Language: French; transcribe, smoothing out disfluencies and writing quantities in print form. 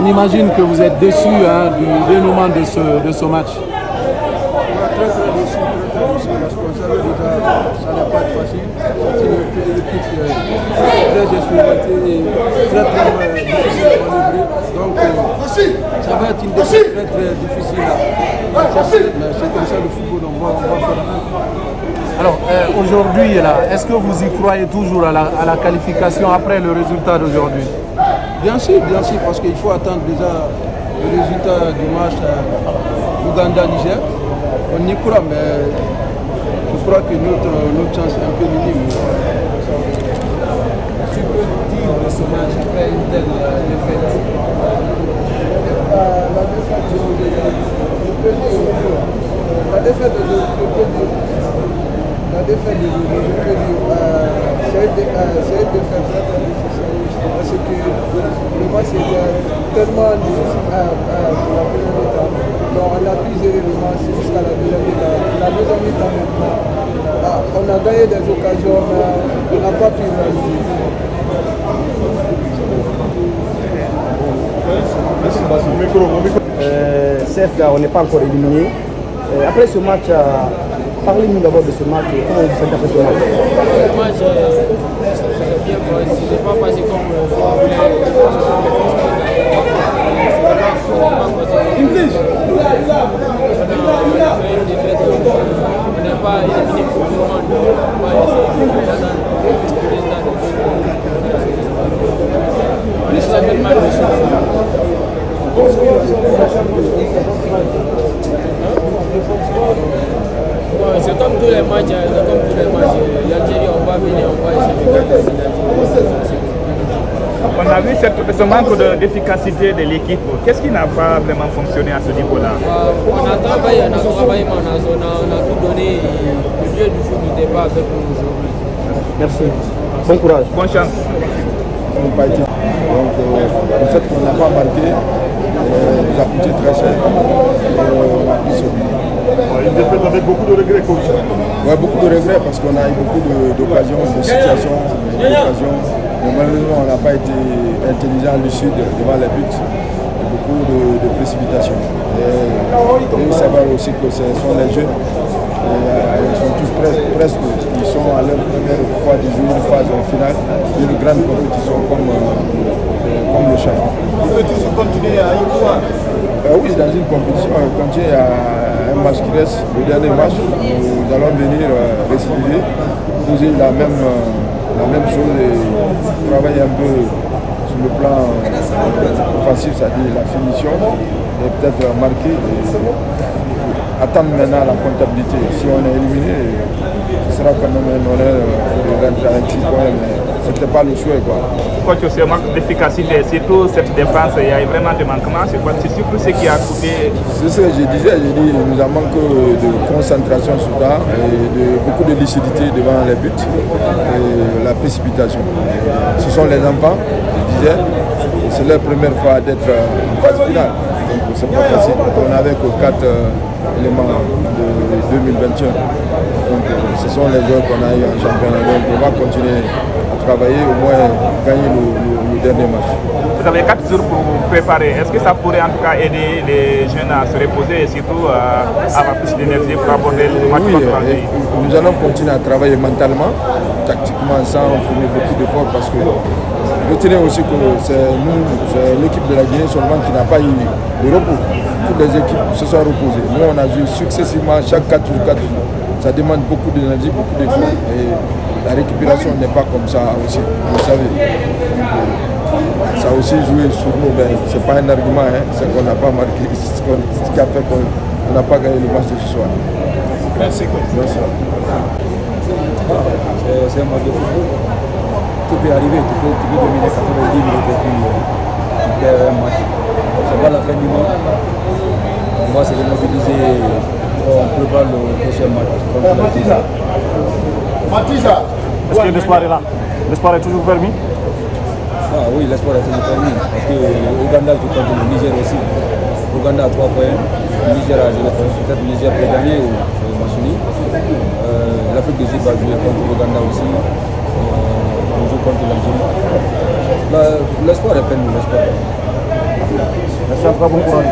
On imagine que vous êtes déçu hein, du dénouement de ce match. Très déçu, responsable ça n'a pas été facile. C'est une équipe très expérimentée et très difficile à manœuvrer. Donc ça va être une décision très difficile à passer. Mais c'est comme ça le football, on va faire un. Alors aujourd'hui, est-ce que vous y croyez toujours à la qualification après le résultat d'aujourd'hui? Bien sûr, parce qu'il faut attendre déjà le résultat du match Ouganda-Niger. On y croit, mais je crois que notre chance est un peu minime. Tu peux dire de ce match après une telle défaite? La défaite de c'est une défaite très difficile parce que le match était tellement difficile pour la première mi-temps. Donc on a pu gérer le match jusqu'à la deuxième mi-temps. La deuxième mi-temps maintenant, on a gagné des occasions, mais on n'a pas pu réaliser. Certes, on n'est pas encore éliminé. Après ce match, parlez-nous d'abord de ce match. Comment vous faites après ce match? Le match, c'est bien passé. Ce n'est pas passé comme on voulait. On n'est pas éliminé pour le moment. On va essayer d'attendre le résultat. On est simplement mal reçu. C'est comme tous les matchs, l'Algérie, on va venir, on va essayer de gagner. On a vu ce manque d'efficacité de l'équipe. Qu'est-ce qui n'a pas vraiment fonctionné à ce niveau-là? On a travaillé, mais on a tout donné. Le dieu du foot n'était pas avec nous aujourd'hui. Merci. Bon courage. Bonne chance. Donc le fait qu'on n'a pas marqué nous a coûté très cher. Une défaite avec beaucoup de regrets, coach. Oui, beaucoup de regrets parce qu'on a eu beaucoup d'occasions, de situations, d'occasions. Mais malheureusement, on n'a pas été intelligent, lucide devant les buts. Beaucoup de précipitations. Et il faut savoir aussi que ce sont les jeunes. Ils sont tous presque, ils sont à leur première fois du jour, une phase finale d'une grande compétition comme le chef. Vous pouvez toujours continuer à y croire? Oui, dans une compétition, continuer à un match qui reste, le dernier match, nous allons venir récidiver, poser la même chose et travailler un peu sur le plan offensif, c'est-à-dire la finition, et peut-être marquer. Attendre maintenant la comptabilité. Si on est éliminé, ce sera quand même un honneur de rentrer avec 6 points, mais ce n'était pas le souhait. Coach, ce manque d'efficacité, surtout cette défense, il y a vraiment des manquements. C'est surtout ce qui a coûté. C'est ce que je disais, il nous en manque de concentration soudain et beaucoup de lucidité devant les buts et la précipitation. Ce sont les enfants, je disais, c'est leur première fois d'être en phase finale. Donc c'est pas facile. On n'avait que 4 éléments de 2021. Donc ce sont les joueurs qu'on a eu en championnat. Donc on va continuer à travailler, au moins gagner le dernier match. Vous avez 4 jours pour vous préparer. Est-ce que ça pourrait en tout cas aider les jeunes à se reposer et surtout à avoir plus d'énergie pour aborder le match contre l'Algérie? Nous allons continuer à travailler mentalement, tactiquement, sans fournir beaucoup d'efforts parce que retenez aussi que c'est l'équipe de la Guinée seulement qui n'a pas eu de repos. Toutes les équipes se sont reposées. Nous, on a vu successivement chaque 4 jours. Ça demande beaucoup d'énergie, beaucoup d'efforts. Et la récupération n'est pas comme ça aussi, vous savez. Ça a aussi joué sur nous, mais ce n'est pas un argument, hein. C'est qu'on n'a pas marqué, ce qui a fait qu'on n'a pas gagné le match de ce soir. Merci. Merci. C'est un match de football. Tout peut arriver, tu peux dominer 90 minutes et puis perdre un match. C'est pas la fin du monde. On va se remobiliser, on prépare le prochain match. Est-ce que l'espoir est là? L'espoir est toujours permis? Ah oui, l'espoir est toujours permis. Parce que l'Ouganda joue contre le Niger aussi. L'Ouganda a 3 points, le Niger a 0 points. Peut-être le Niger peut gagner ou match nul. L'Afrique du Sud va jouer contre l'Ouganda aussi. On joue contre l'Algérie. L'espoir est permis, l'espoir. un très bon courage.